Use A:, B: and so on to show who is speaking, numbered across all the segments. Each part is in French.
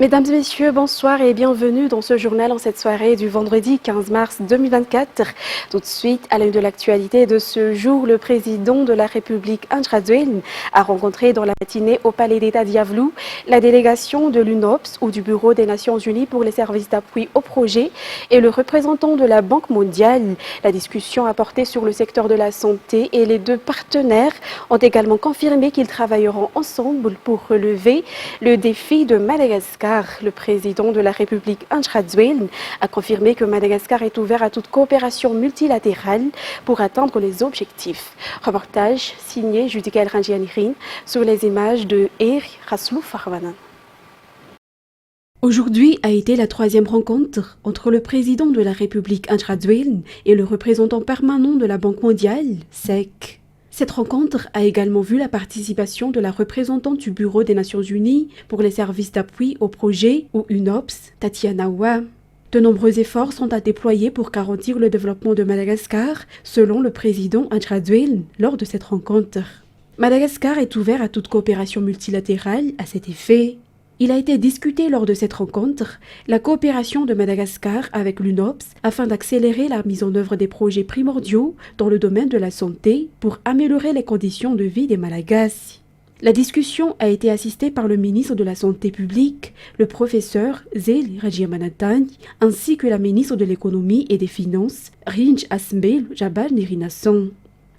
A: Mesdames et messieurs, bonsoir et bienvenue dans ce journal en cette soirée du vendredi 15 mars 2024. Tout de suite, à l'œil de l'actualité de ce jour, le président de la République Andradouel a rencontré dans la matinée au Palais d'État d'Yavlou la délégation de l'UNOPS ou du Bureau des Nations Unies pour les services d'appui au projet et le représentant de la Banque mondiale. La discussion a porté sur le secteur de la santé et les deux partenaires ont également confirmé qu'ils travailleront ensemble pour relever le défi de Madagascar. Le président de la République Andradouel a confirmé que Madagascar est ouvert à toute coopération multilatérale pour atteindre les objectifs. Reportage signé Judicael Rangianirin sur les images de Eri Raslou Farvanan. Aujourd'hui a été la troisième rencontre entre le président de la République Andradouel et le représentant permanent de la Banque mondiale, SEC. Cette rencontre a également vu la participation de la représentante du Bureau des Nations Unies pour les services d'appui au projet, ou UNOPS, Tatiana Wa. De nombreux efforts sont à déployer pour garantir le développement de Madagascar, selon le président Andradouel lors de cette rencontre. Madagascar est ouvert à toute coopération multilatérale à cet effet. Il a été discuté lors de cette rencontre la coopération de Madagascar avec l'UNOPS afin d'accélérer la mise en œuvre des projets primordiaux dans le domaine de la santé pour améliorer les conditions de vie des Malagasy. La discussion a été assistée par le ministre de la Santé publique, le professeur Zeli Rajiamanatani, ainsi que la ministre de l'Économie et des Finances, Rinj Asmbel Jabal Nirinason.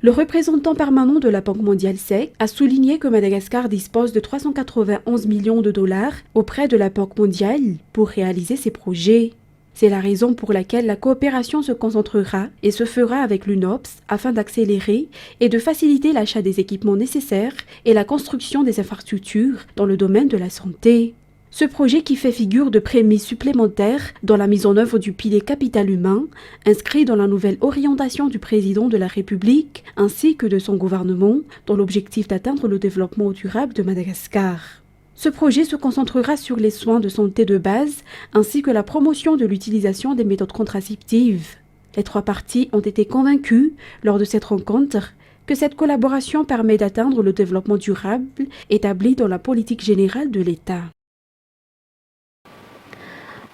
A: Le représentant permanent de la Banque mondiale SEC a souligné que Madagascar dispose de 391 millions de dollars auprès de la Banque mondiale pour réaliser ses projets. C'est la raison pour laquelle la coopération se concentrera et se fera avec l'UNOPS afin d'accélérer et de faciliter l'achat des équipements nécessaires et la construction des infrastructures dans le domaine de la santé. Ce projet qui fait figure de prémisse supplémentaire dans la mise en œuvre du pilier capital humain, inscrit dans la nouvelle orientation du président de la République ainsi que de son gouvernement dans l'objectif d'atteindre le développement durable de Madagascar. Ce projet se concentrera sur les soins de santé de base ainsi que la promotion de l'utilisation des méthodes contraceptives. Les trois parties ont été convaincues lors de cette rencontre que cette collaboration permet d'atteindre le développement durable établi dans la politique générale de l'État.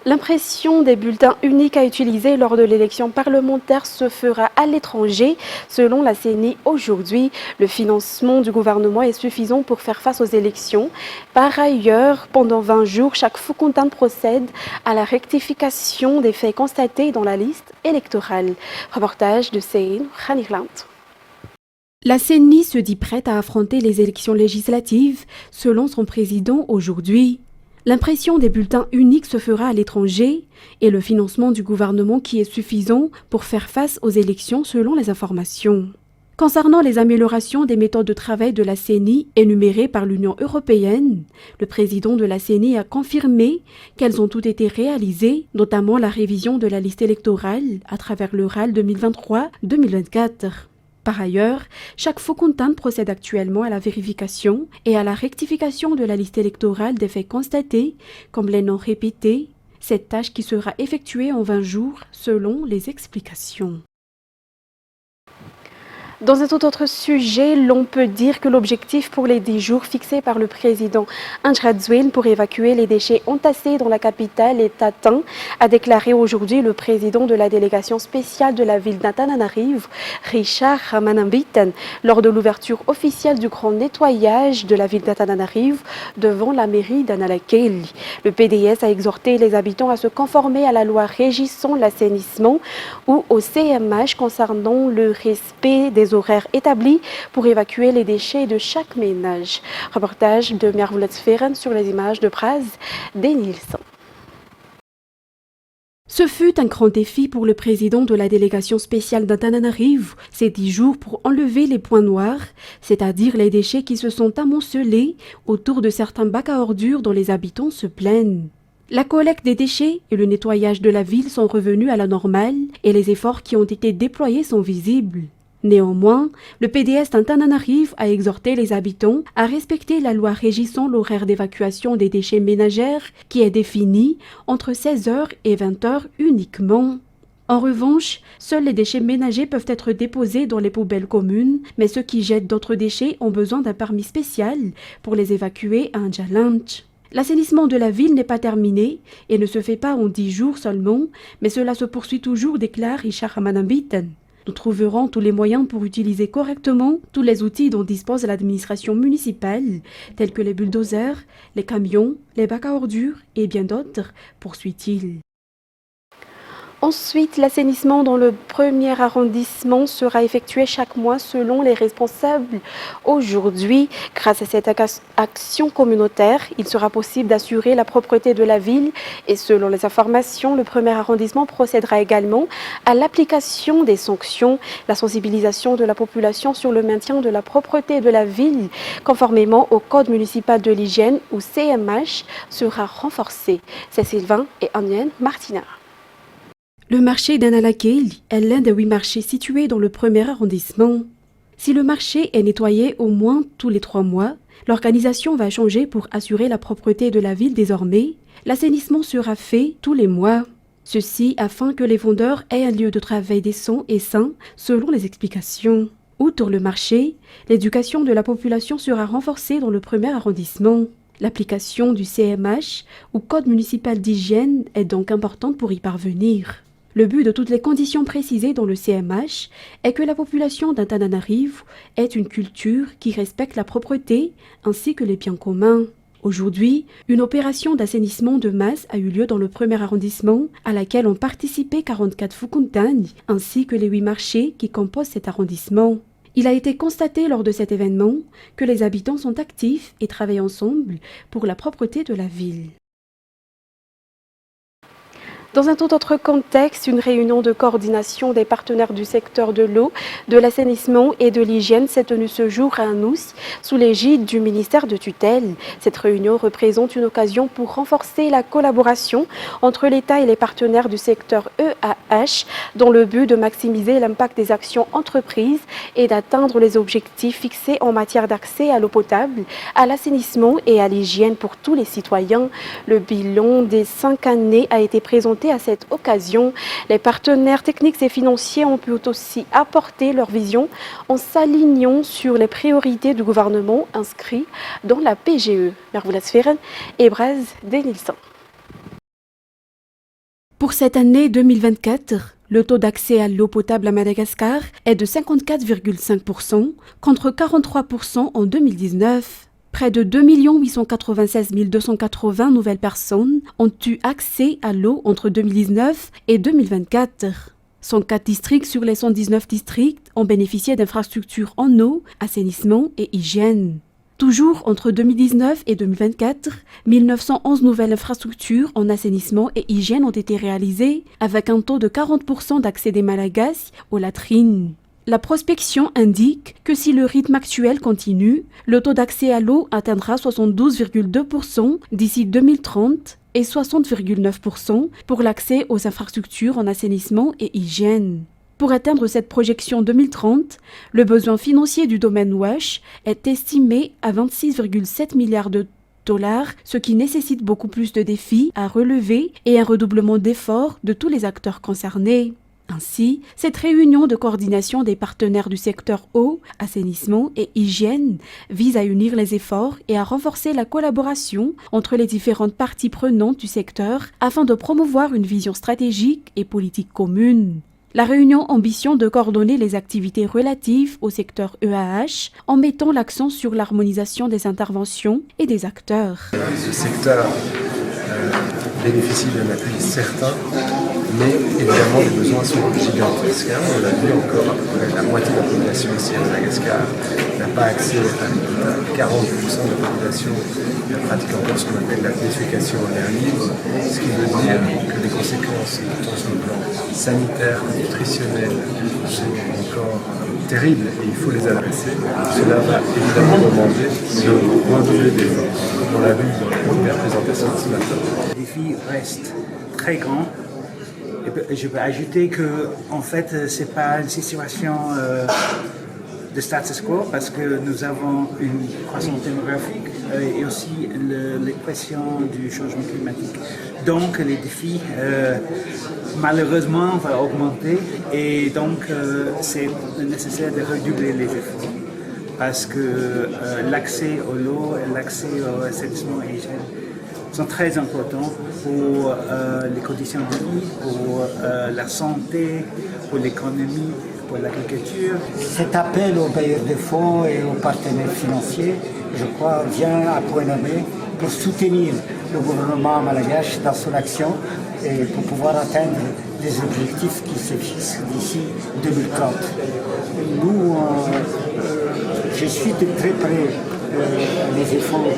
A: L'impression des bulletins uniques à utiliser lors de l'élection parlementaire se fera à l'étranger. Selon la CENI, aujourd'hui, le financement du gouvernement est suffisant pour faire face aux élections. Par ailleurs, pendant 20 jours, chaque Foukontane procède à la rectification des faits constatés dans la liste électorale. Reportage de Sein Khanirlant. La CENI se dit prête à affronter les élections législatives, selon son président aujourd'hui. L'impression des bulletins uniques se fera à l'étranger et le financement du gouvernement qui est suffisant pour faire face aux élections selon les informations. Concernant les améliorations des méthodes de travail de la CENI énumérées par l'Union européenne, le président de la CENI a confirmé qu'elles ont toutes été réalisées, notamment la révision de la liste électorale à travers le RAL 2023-2024. Par ailleurs, chaque Foukontane procède actuellement à la vérification et à la rectification de la liste électorale des faits constatés, comme les noms répétés, cette tâche qui sera effectuée en 20 jours selon les explications. Dans un tout autre sujet, l'on peut dire que l'objectif pour les 10 jours fixés par le président Andradouel pour évacuer les déchets entassés dans la capitale est atteint, a déclaré aujourd'hui le président de la délégation spéciale de la ville d'Antananarivo, Richard Ramanambiten, lors de l'ouverture officielle du grand nettoyage de la ville d'Antananarivo devant la mairie d'Analakeli. Le PDS a exhorté les habitants à se conformer à la loi régissant l'assainissement ou au CMH concernant le respect des horaires établis pour évacuer les déchets de chaque ménage. Reportage de Mervoulet-Feren sur les images de Praz d'Enilson. Ce fut un grand défi pour le président de la délégation spéciale d'Antananarivo, ces 10 jours pour enlever les points noirs, c'est-à-dire les déchets qui se sont amoncelés autour de certains bacs à ordures dont les habitants se plaignent. La collecte des déchets et le nettoyage de la ville sont revenus à la normale et les efforts qui ont été déployés sont visibles. Néanmoins, le PDS d'Antananarivo a exhorté les habitants à respecter la loi régissant l'horaire d'évacuation des déchets ménagères qui est définie entre 16h et 20h uniquement. En revanche, seuls les déchets ménagers peuvent être déposés dans les poubelles communes, mais ceux qui jettent d'autres déchets ont besoin d'un permis spécial pour les évacuer à un challenge. L'assainissement de la ville n'est pas terminé et ne se fait pas en 10 jours seulement, mais cela se poursuit toujours, déclare Richard Hamanambiten. Nous trouverons tous les moyens pour utiliser correctement tous les outils dont dispose l'administration municipale, tels que les bulldozers, les camions, les bacs à ordures et bien d'autres, poursuit-il. Ensuite, l'assainissement dans le premier arrondissement sera effectué chaque mois selon les responsables. Aujourd'hui, grâce à cette action communautaire, il sera possible d'assurer la propreté de la ville et selon les informations, le premier arrondissement procédera également à l'application des sanctions, la sensibilisation de la population sur le maintien de la propreté de la ville, conformément au Code municipal de l'hygiène ou CMH, sera renforcée. C'est Sylvain et Anienne Martina. Le marché d'Analakeli est l'un des 8 marchés situés dans le premier arrondissement. Si le marché est nettoyé au moins tous les 3 mois, l'organisation va changer pour assurer la propreté de la ville désormais. L'assainissement sera fait tous les mois. Ceci afin que les vendeurs aient un lieu de travail décent et sain selon les explications. Outre le marché, l'éducation de la population sera renforcée dans le premier arrondissement. L'application du CMH ou Code municipal d'hygiène est donc importante pour y parvenir. Le but de toutes les conditions précisées dans le CMH est que la population d'Antananarivo ait une culture qui respecte la propreté ainsi que les biens communs. Aujourd'hui, une opération d'assainissement de masse a eu lieu dans le premier arrondissement à laquelle ont participé 44 Fukuntani ainsi que les 8 marchés qui composent cet arrondissement. Il a été constaté lors de cet événement que les habitants sont actifs et travaillent ensemble pour la propreté de la ville. Dans un tout autre contexte, une réunion de coordination des partenaires du secteur de l'eau, de l'assainissement et de l'hygiène s'est tenue ce jour à Anoussi, sous l'égide du ministère de tutelle. Cette réunion représente une occasion pour renforcer la collaboration entre l'État et les partenaires du secteur EAH dans le but de maximiser l'impact des actions entreprises et d'atteindre les objectifs fixés en matière d'accès à l'eau potable, à l'assainissement et à l'hygiène pour tous les citoyens. Le bilan des 5 années a été présenté à cette occasion. Les partenaires techniques et financiers ont pu aussi apporter leur vision en s'alignant sur les priorités du gouvernement inscrites dans la PGE. Mervoulasferen et Braz Denilson. Pour cette année 2024, le taux d'accès à l'eau potable à Madagascar est de 54,5% contre 43% en 2019. Près de 2 896 280 nouvelles personnes ont eu accès à l'eau entre 2019 et 2024. 104 districts sur les 119 districts ont bénéficié d'infrastructures en eau, assainissement et hygiène. Toujours entre 2019 et 2024, 1911 nouvelles infrastructures en assainissement et hygiène ont été réalisées, avec un taux de 40% d'accès des Malagasy aux latrines. La prospection indique que si le rythme actuel continue, le taux d'accès à l'eau atteindra 72,2% d'ici 2030 et 60,9% pour l'accès aux infrastructures en assainissement et hygiène. Pour atteindre cette projection 2030, le besoin financier du domaine WASH est estimé à 26,7 milliards de dollars, ce qui nécessite beaucoup plus de défis à relever et un redoublement d'efforts de tous les acteurs concernés. Ainsi, cette réunion de coordination des partenaires du secteur eau, assainissement et hygiène vise à unir les efforts et à renforcer la collaboration entre les différentes parties prenantes du secteur afin de promouvoir une vision stratégique et politique commune. La réunion ambitionne de coordonner les activités relatives au secteur EAH en mettant l'accent sur l'harmonisation des interventions et des acteurs.
B: Ce secteur bénéficie d'un appui certain, mais évidemment les besoins sont gigantesques. On l'a vu encore, la moitié de la population ici à Madagascar n'a pas accès à l'eau potable. 40% de la population pratique encore ce qu'on appelle la défécation en air libre, ce qui veut dire que les conséquences, tant sur le plan sanitaire, nutritionnel, sont encore terribles et il faut les adresser. Cela va évidemment demander de redoubler d'efforts. On l'a vu dans la première présentation de ce matin.
C: Le défi reste très grand. Je peux ajouter que, en fait, ce n'est pas une situation de status quo parce que nous avons une croissance démographique et aussi l'équation du changement climatique. Donc, les défis, malheureusement, vont augmenter et donc c'est nécessaire de redoubler les efforts parce que l'accès à l'eau, l'accès au assainissement et l'hygiène sont très importants pour les conditions de vie, pour la santé, pour l'économie, pour l'agriculture.
D: Cet appel aux bailleurs de fonds et aux partenaires financiers, je crois, vient à point nommé pour soutenir le gouvernement malgache dans son action et pour pouvoir atteindre les objectifs qui se fixent d'ici 2030. Nous, je suis de très près les efforts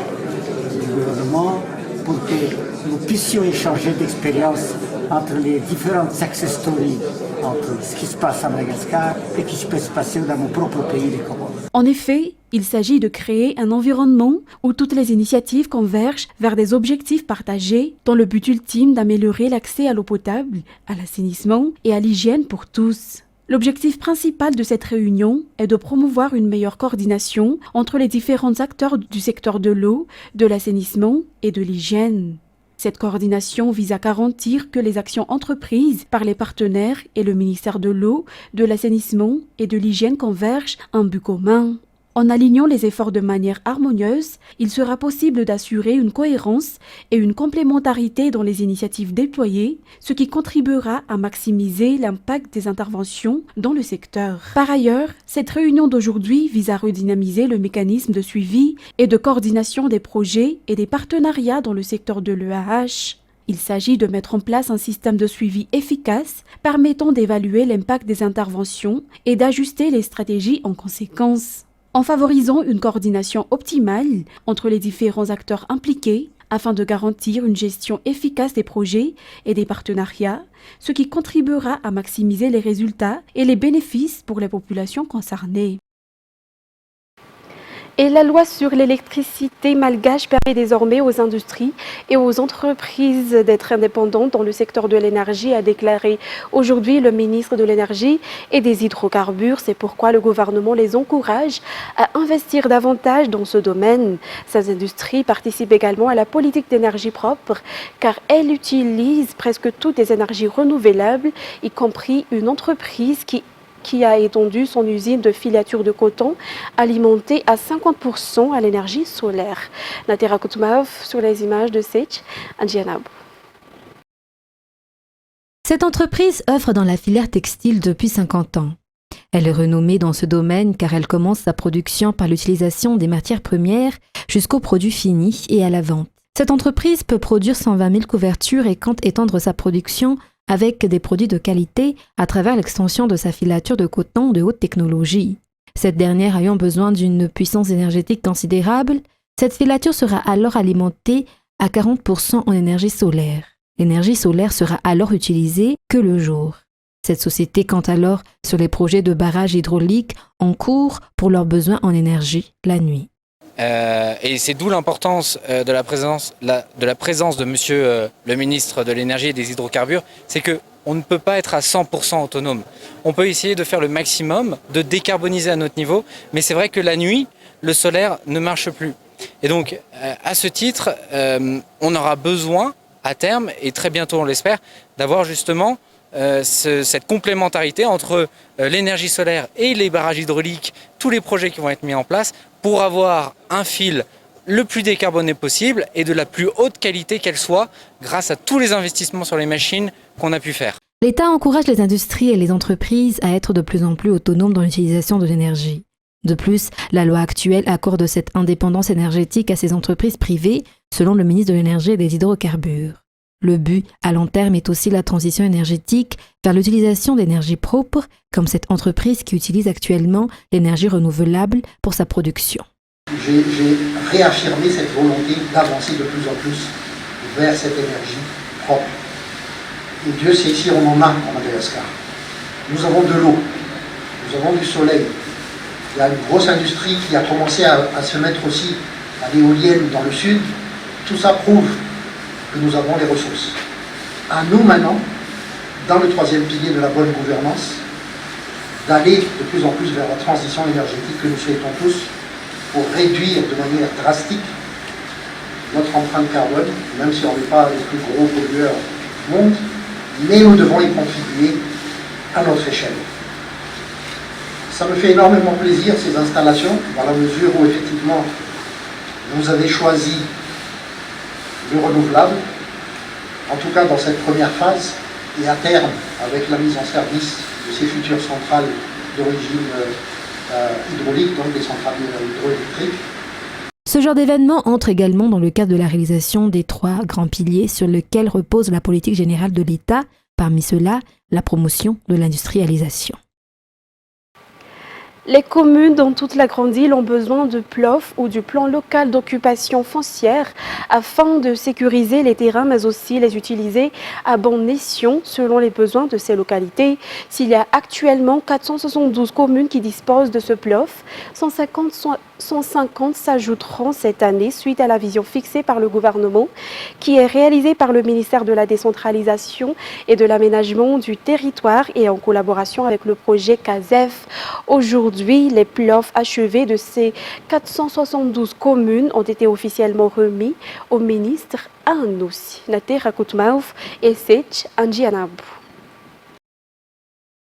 D: du gouvernement pour que nous puissions échanger d'expériences entre les différentes success stories, entre ce qui se passe à Madagascar et ce qui peut se passer dans mon propre pays, les Comores.
A: En effet, il s'agit de créer un environnement où toutes les initiatives convergent vers des objectifs partagés dans le but ultime d'améliorer l'accès à l'eau potable, à l'assainissement et à l'hygiène pour tous. L'objectif principal de cette réunion est de promouvoir une meilleure coordination entre les différents acteurs du secteur de l'eau, de l'assainissement et de l'hygiène. Cette coordination vise à garantir que les actions entreprises par les partenaires et le ministère de l'eau, de l'assainissement et de l'hygiène convergent à un but commun. En alignant les efforts de manière harmonieuse, il sera possible d'assurer une cohérence et une complémentarité dans les initiatives déployées, ce qui contribuera à maximiser l'impact des interventions dans le secteur. Par ailleurs, cette réunion d'aujourd'hui vise à redynamiser le mécanisme de suivi et de coordination des projets et des partenariats dans le secteur de l'EAH. Il s'agit de mettre en place un système de suivi efficace permettant d'évaluer l'impact des interventions et d'ajuster les stratégies en conséquence, en favorisant une coordination optimale entre les différents acteurs impliqués afin de garantir une gestion efficace des projets et des partenariats, ce qui contribuera à maximiser les résultats et les bénéfices pour les populations concernées. Et la loi sur l'électricité malgache permet désormais aux industries et aux entreprises d'être indépendantes dans le secteur de l'énergie, a déclaré aujourd'hui le ministre de l'Énergie et des Hydrocarbures. C'est pourquoi le gouvernement les encourage à investir davantage dans ce domaine. Ces industries participent également à la politique d'énergie propre car elles utilisent presque toutes les énergies renouvelables, y compris une entreprise qui a étendu son usine de filature de coton alimentée à 50% à l'énergie solaire. Natera Koutmav sur les images de Sech Andjanab.
E: Cette entreprise œuvre dans la filière textile depuis 50 ans. Elle est renommée dans ce domaine car elle commence sa production par l'utilisation des matières premières jusqu'aux produits finis et à la vente. Cette entreprise peut produire 120 000 couvertures et compte étendre sa production avec des produits de qualité à travers l'extension de sa filature de coton de haute technologie. Cette dernière ayant besoin d'une puissance énergétique considérable, cette filature sera alors alimentée à 40% en énergie solaire. L'énergie solaire sera alors utilisée que le jour. Cette société compte alors sur les projets de barrages hydrauliques en cours pour leurs besoins en énergie la nuit.
F: Et c'est d'où l'importance de la présence de monsieur le ministre de l'Énergie et des Hydrocarbures, c'est qu'on ne peut pas être à 100% autonome. On peut essayer de faire le maximum, de décarboniser à notre niveau, mais c'est vrai que la nuit, le solaire ne marche plus. Et donc, à ce titre, on aura besoin, à terme, et très bientôt on l'espère, d'avoir justement cette complémentarité entre l'énergie solaire et les barrages hydrauliques, tous les projets qui vont être mis en place pour avoir un fil le plus décarboné possible et de la plus haute qualité qu'elle soit grâce à tous les investissements sur les machines qu'on a pu faire.
E: L'État encourage les industries et les entreprises à être de plus en plus autonomes dans l'utilisation de l'énergie. De plus, la loi actuelle accorde cette indépendance énergétique à ces entreprises privées, selon le ministre de l'Énergie et des Hydrocarbures. Le but, à long terme, est aussi la transition énergétique vers l'utilisation d'énergie propre, comme cette entreprise qui utilise actuellement l'énergie renouvelable pour sa production.
G: J'ai réaffirmé cette volonté d'avancer de plus en plus vers cette énergie propre. Et Dieu sait si on en a en Madagascar. Nous avons de l'eau, nous avons du soleil. Il y a une grosse industrie qui a commencé à se mettre aussi à l'éolienne dans le sud. Tout ça prouve que nous avons les ressources. À nous maintenant, dans le troisième pilier de la bonne gouvernance, d'aller de plus en plus vers la transition énergétique que nous souhaitons tous pour réduire de manière drastique notre empreinte carbone, même si on n'est pas les plus gros pollueurs du monde, mais nous devons y contribuer à notre échelle. Ça me fait énormément plaisir ces installations, dans la mesure où effectivement vous avez choisi de renouvelables, en tout cas dans cette première phase, et à terme, avec la mise en service de ces futures centrales d'origine hydraulique, donc des centrales hydroélectriques.
E: Ce genre d'événement entre également dans le cadre de la réalisation des 3 grands piliers sur lesquels repose la politique générale de l'État, parmi ceux-là, la promotion de l'industrialisation.
A: Les communes dans toute la grande île ont besoin de PLOF ou du plan local d'occupation foncière afin de sécuriser les terrains mais aussi les utiliser à bon escient selon les besoins de ces localités. S'il y a actuellement 472 communes qui disposent de ce PLOF, 150 s'ajouteront cette année suite à la vision fixée par le gouvernement qui est réalisée par le ministère de la décentralisation et de l'aménagement du territoire et en collaboration avec le projet CASEF. Aujourd'hui, les PLOF achevés de ces 472 communes ont été officiellement remis au ministre Anoussi Natera Koutmaouf et Sech Anjianabu.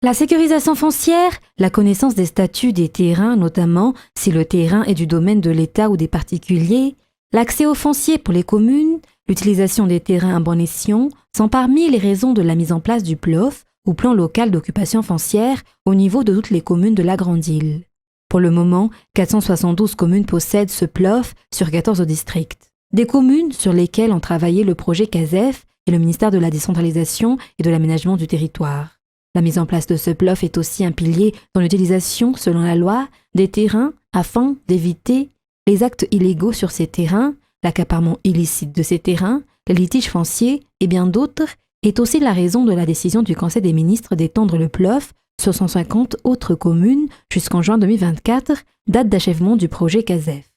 E: La sécurisation foncière, la connaissance des statuts des terrains, notamment si le terrain est du domaine de l'État ou des particuliers, l'accès au foncier pour les communes, l'utilisation des terrains à bon escient sont parmi les raisons de la mise en place du PLOF ou plan local d'occupation foncière au niveau de toutes les communes de la Grande Île. Pour le moment, 472 communes possèdent ce PLOF sur 14 districts. Des communes sur lesquelles ont travaillé le projet CASEF et le ministère de la décentralisation et de l'aménagement du territoire. La mise en place de ce PLOF est aussi un pilier dans l'utilisation, selon la loi, des terrains afin d'éviter les actes illégaux sur ces terrains, l'accaparement illicite de ces terrains, les litiges fonciers et bien d'autres, est aussi la raison de la décision du Conseil des ministres d'étendre le PLOF sur 150 autres communes jusqu'en juin 2024, date d'achèvement du projet CASEF.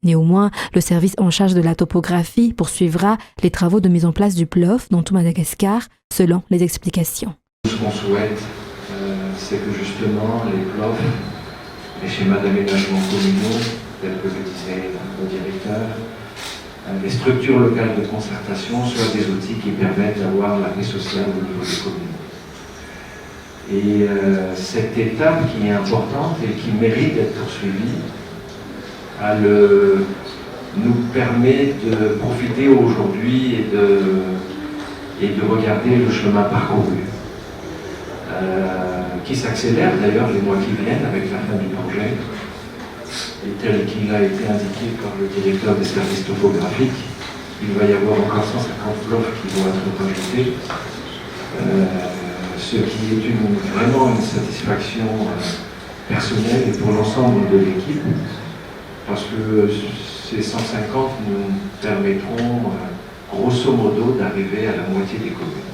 E: Néanmoins, le service en charge de la topographie poursuivra les travaux de mise en place du PLOF dans tout Madagascar, selon les explications.
H: Ce qu'on souhaite, c'est que justement les PLOF, les schémas d'aménagement communaux, tels que le disait le directeur, les structures locales de concertation soient des outils qui permettent d'avoir la paix sociale au niveau des communes. Et cette étape qui est importante et qui mérite d'être poursuivie, nous permet de profiter aujourd'hui et de regarder le chemin parcouru, qui s'accélère d'ailleurs les mois qui viennent avec la fin du projet. Et tel qu'il a été indiqué par le directeur des services topographiques, il va y avoir encore 150 PLOF qui vont être ajoutés, ce qui est vraiment une satisfaction personnelle et pour l'ensemble de l'équipe, parce que ces 150 nous permettront grosso modo d'arriver à la moitié des communes.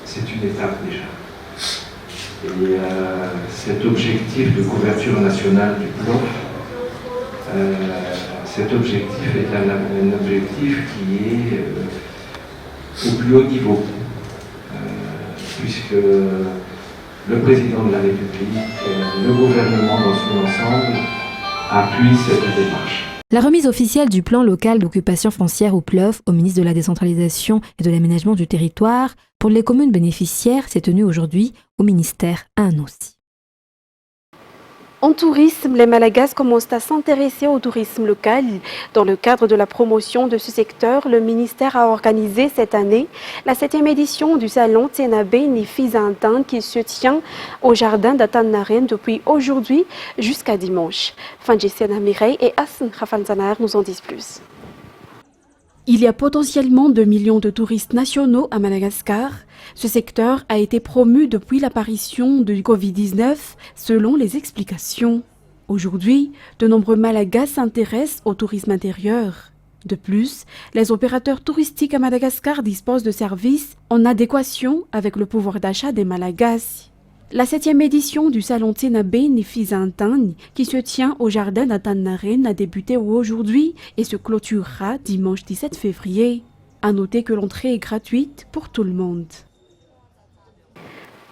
H: C'est une étape déjà. Et cet objectif de couverture nationale du PLOF, cet objectif est un objectif qui est au plus haut niveau, puisque le président de la République, le gouvernement dans son ensemble, appuie cette démarche.
E: La remise officielle du plan local d'occupation foncière ou PLOF au ministre de la décentralisation et de l'aménagement du territoire pour les communes bénéficiaires s'est tenue aujourd'hui au ministère à Anoussi.
A: En tourisme, les Malagasy commencent à s'intéresser au tourisme local. Dans le cadre de la promotion de ce secteur, le ministère a organisé cette année la 7e édition du salon Tsenabe Nifizantan qui se tient au jardin d'Atanaren depuis aujourd'hui jusqu'à dimanche. Fanjisiana Mireille et Hassan Khafalzanar nous en disent plus. Il y a potentiellement 2 millions de touristes nationaux à Madagascar. Ce secteur a été promu depuis l'apparition du Covid-19, selon les explications. Aujourd'hui, de nombreux Malagasy s'intéressent au tourisme intérieur. De plus, les opérateurs touristiques à Madagascar disposent de services en adéquation avec le pouvoir d'achat des Malagasy. La 7e édition du salon Tsenabe Nifizantan, qui se tient au jardin d'Atanaren, a débuté aujourd'hui et se clôturera dimanche 17 février. À noter que l'entrée est gratuite pour tout le monde.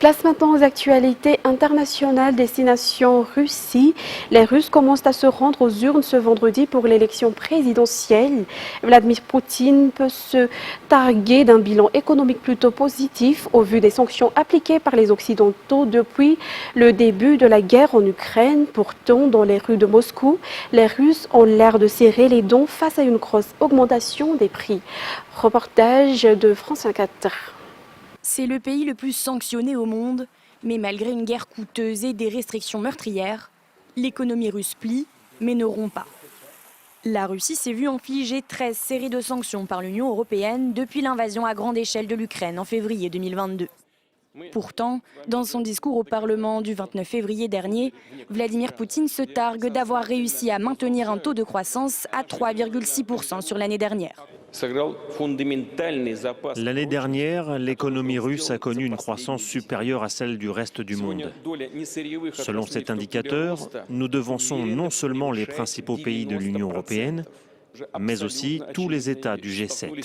A: Place maintenant aux actualités internationales. Destination Russie. Les Russes commencent à se rendre aux urnes ce vendredi pour l'élection présidentielle. Vladimir Poutine peut se targuer d'un bilan économique plutôt positif au vu des sanctions appliquées par les Occidentaux depuis le début de la guerre en Ukraine. Pourtant, dans les rues de Moscou, les Russes ont l'air de serrer les dents face à une grosse augmentation des prix. Reportage de France 24.
I: C'est le pays le plus sanctionné au monde, mais malgré une guerre coûteuse et des restrictions meurtrières, l'économie russe plie, mais ne rompt pas. La Russie s'est vue infliger 13 séries de sanctions par l'Union européenne depuis l'invasion à grande échelle de l'Ukraine en février 2022. Pourtant, dans son discours au Parlement du 29 février dernier, Vladimir Poutine se targue d'avoir réussi à maintenir un taux de croissance à 3,6% sur l'année dernière.
J: L'année dernière, l'économie russe a connu une croissance supérieure à celle du reste du monde. Selon cet indicateur, nous devançons non seulement les principaux pays de l'Union européenne, mais aussi tous les États du G7.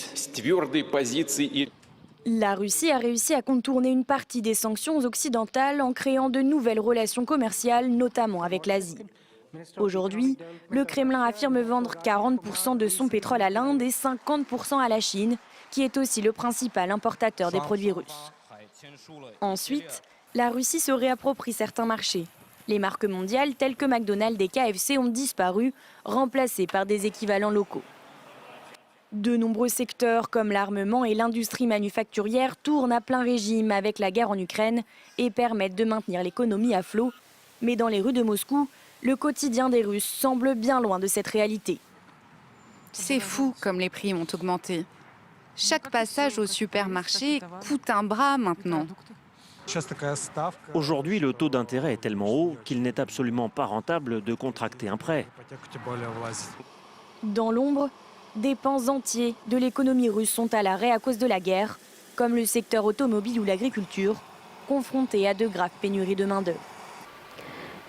I: La Russie a réussi à contourner une partie des sanctions occidentales en créant de nouvelles relations commerciales, notamment avec l'Asie. Aujourd'hui, le Kremlin affirme vendre 40% de son pétrole à l'Inde et 50% à la Chine, qui est aussi le principal importateur des produits russes. Ensuite, la Russie se réapproprie certains marchés. Les marques mondiales telles que McDonald's et KFC ont disparu, remplacées par des équivalents locaux. De nombreux secteurs comme l'armement et l'industrie manufacturière tournent à plein régime avec la guerre en Ukraine et permettent de maintenir l'économie à flot. Mais dans les rues de Moscou, le quotidien des Russes semble bien loin de cette réalité.
K: C'est fou comme les prix ont augmenté. Chaque passage au supermarché coûte un bras maintenant.
J: Aujourd'hui, le taux d'intérêt est tellement haut qu'il n'est absolument pas rentable de contracter un prêt.
I: Dans l'ombre, des pans entiers de l'économie russe sont à l'arrêt à cause de la guerre, comme le secteur automobile ou l'agriculture, confrontés à de graves pénuries de main-d'œuvre.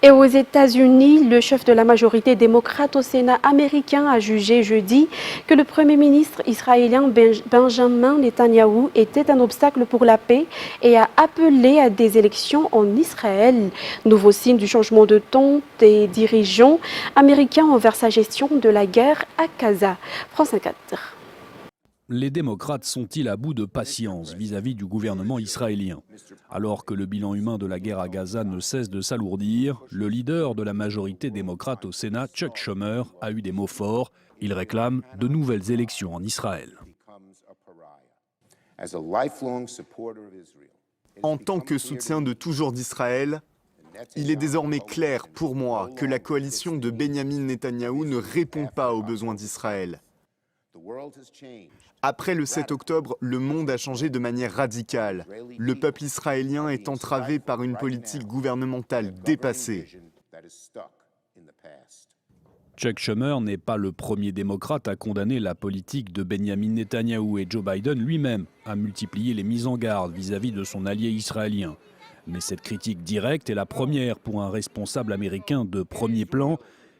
A: Et aux États-Unis, le chef de la majorité démocrate au Sénat américain a jugé jeudi que le Premier ministre israélien Benjamin Netanyahou était un obstacle pour la paix et a appelé à des élections en Israël. Nouveau signe du changement de ton des dirigeants américains envers sa gestion de la guerre à Gaza. France 24.
L: Les démocrates sont-ils à bout de patience vis-à-vis du gouvernement israélien? Alors que le bilan humain de la guerre à Gaza ne cesse de s'alourdir, le leader de la majorité démocrate au Sénat, Chuck Schumer, a eu des mots forts. Il réclame de nouvelles élections en Israël.
M: En tant que soutien de toujours d'Israël, il est désormais clair pour moi que la coalition de Benyamin Netanyahou ne répond pas aux besoins d'Israël. Après le 7 octobre, le monde a changé de manière radicale. Le peuple israélien est entravé par une politique gouvernementale dépassée.
L: Chuck Schumer n'est pas le premier démocrate à condamner la politique de Benyamin Netanyahou et Joe Biden lui-même a multiplié les mises en garde vis-à-vis de son allié israélien. Mais cette critique directe est la première pour un responsable américain de premier plan.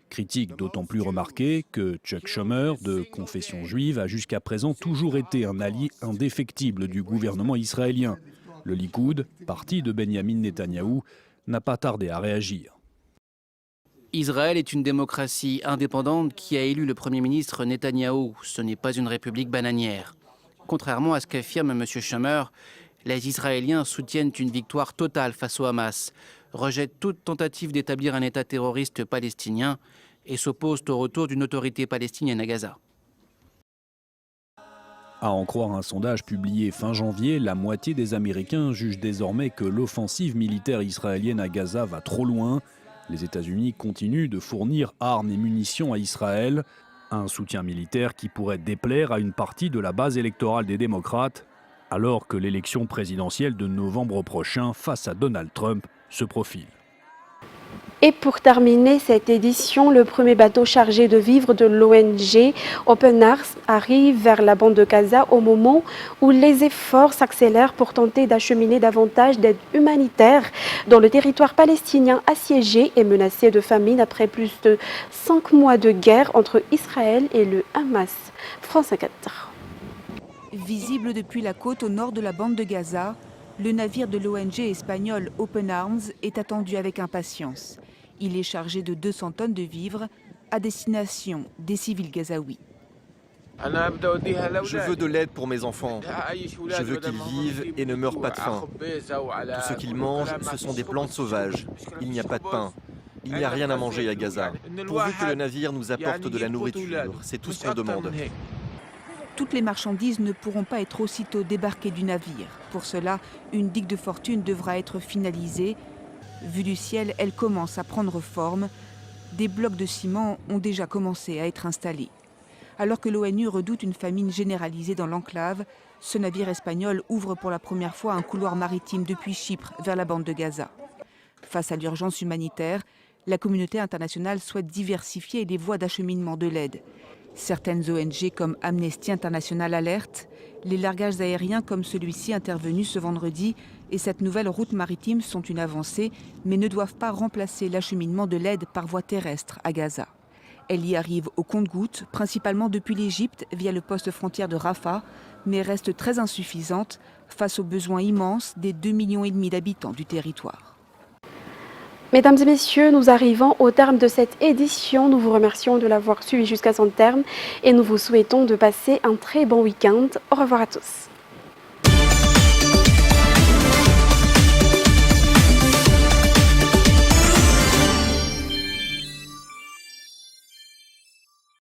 L: Critique d'autant plus remarquée que Chuck Schumer, de confession juive, a jusqu'à présent toujours été un allié indéfectible du gouvernement israélien. Le Likoud, parti de Benyamin Netanyahou, n'a pas tardé à réagir.
N: Israël est une démocratie indépendante qui a élu le Premier ministre Netanyahou. Ce n'est pas une république bananière. Contrairement à ce qu'affirme M. Schumer, les Israéliens soutiennent une victoire totale face au Hamas, rejettent toute tentative d'établir un État terroriste palestinien et s'opposent au retour d'une autorité palestinienne à Gaza.
L: À en croire un sondage publié fin janvier, la moitié des Américains jugent désormais que l'offensive militaire israélienne à Gaza va trop loin. Les États-Unis continuent de fournir armes et munitions à Israël, un soutien militaire qui pourrait déplaire à une partie de la base électorale des démocrates, alors que l'élection présidentielle de novembre prochain face à Donald Trump se profile.
A: Et pour terminer cette édition, le premier bateau chargé de vivres de l'ONG Open Arms arrive vers la bande de Gaza au moment où les efforts s'accélèrent pour tenter d'acheminer davantage d'aide humanitaire dans le territoire palestinien assiégé et menacé de famine après plus de 5 mois de guerre entre Israël et le Hamas. France 4.
O: Visible depuis la côte au nord de la bande de Gaza, le navire de l'ONG espagnole Open Arms est attendu avec impatience. Il est chargé de 200 tonnes de vivres à destination des civils gazaouis.
P: Je veux de l'aide pour mes enfants. Je veux qu'ils vivent et ne meurent pas de faim. Tout ce qu'ils mangent, ce sont des plantes sauvages. Il n'y a pas de pain. Il n'y a rien à manger à Gaza. Pourvu que le navire nous apporte de la nourriture, c'est tout ce qu'on demande.
O: Toutes les marchandises ne pourront pas être aussitôt débarquées du navire. Pour cela, une digue de fortune devra être finalisée. Vue du ciel, elle commence à prendre forme. Des blocs de ciment ont déjà commencé à être installés. Alors que l'ONU redoute une famine généralisée dans l'enclave, ce navire espagnol ouvre pour la première fois un couloir maritime depuis Chypre vers la bande de Gaza. Face à l'urgence humanitaire, la communauté internationale souhaite diversifier les voies d'acheminement de l'aide. Certaines ONG comme Amnesty International alertent. Les largages aériens comme celui-ci intervenu ce vendredi et cette nouvelle route maritime sont une avancée, mais ne doivent pas remplacer l'acheminement de l'aide par voie terrestre à Gaza. Elle y arrive au compte-gouttes, principalement depuis l'Égypte via le poste frontière de Rafah, mais reste très insuffisante face aux besoins immenses des 2,5 millions d'habitants du territoire.
A: Mesdames et messieurs, nous arrivons au terme de cette édition. Nous vous remercions de l'avoir suivi jusqu'à son terme et nous vous souhaitons de passer un très bon week-end. Au revoir à tous.